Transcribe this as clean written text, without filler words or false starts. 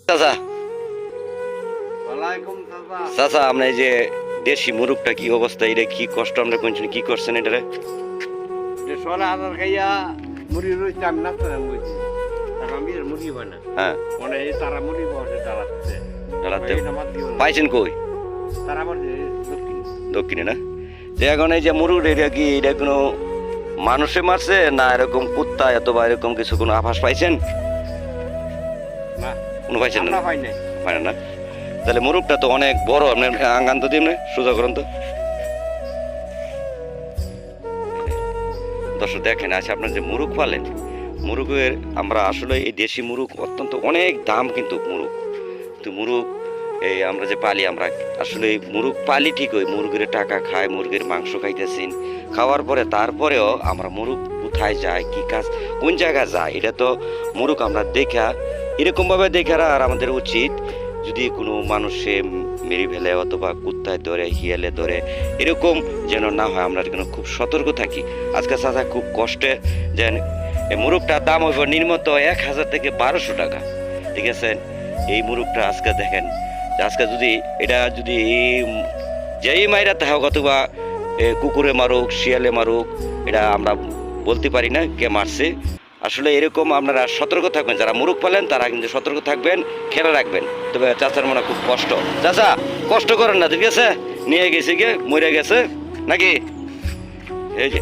চাচা ওয়ালাইকুম চাচা। চাচা আমরা এই যে দেশি মুরগটা কি অবস্থা, এটা কি কষ্ট আমরা কোনছেন, কি করছেন এটারে? যে 16,000 খাইয়া মুড়ি রয়েছে, আমি নাচতে বলছি তারা আমি মুড়ি হয় না, হ্যাঁ মানে এই তারা মুড়ি বসে চালাচ্ছে চালাতে এই নামাজ দিও না। পাইছেন কই? তারা আবার যে দক্ষিণ দক্ষিণে না? যে এখন এই যে মুরুগ এটা কি এটা কোনো মানুষে মারছে না এরকম কুত্তা অথবা এরকম কিছু কোনো আভাস পাইছেন? না কোনো পাইছেন না? আমরা পাই নাই। পাই না? তাহলে মুরুগটা তো অনেক বড়, আপনার আঙ্গান তো দিন সোজা করেন তো। দর্শক দেখেন, আচ্ছা আপনার যে মুরুগ পালেন, মুরুগের আমরা আসলে এই দেশি মুরুগ অত্যন্ত অনেক দাম, কিন্তু মুরুগ কিন্তু মুরুগ এই আমরা যে পালি, আমরা আসলে এই মুরুগ পালি ঠিকই, মুরগির টাকা খায়, মুরগির মাংস খাইতেছেন, খাওয়ার পরে তারপরেও আমরা মুরুগ কোথায় যায়, কি কাজ, কোন জায়গায় যায়, এটা তো মুরুগ আমরা দেখা এরকমভাবে দেখার আর আমাদের উচিত। যদি কোনো মানুষে মেরে ফেলে অথবা কুত্তায় ধরে, হিয়ালে ধরে, এরকম যেন না হয়, আমরা যেন খুব সতর্ক থাকি। আজকে চাচা খুব কষ্টে যেন এই মুরগটার দাম হইব নিম্নত 1,000 থেকে 1200 টাকা, ঠিক আছে? এই মুরগটা আজকে দেখেন, আজকে যদি এটা যদি যেই মাইরা থাকুক অথবা কুকুরে মারুক, শিয়ালে মারুক, এটা আমরা বলতে পারি না কে মারছে। আসলে এরকম আপনারা সতর্ক থাকবেন, যারা মুরগ পালেন তারা কিন্তু সতর্ক থাকবেন, খেয়াল রাখবেন। তবে চাচার মনে খুব কষ্ট, চাচা কষ্ট করেন না, ঠিক আছে? নিয়ে গেছে গিয়ে মরে গেছে নাকি, এই যে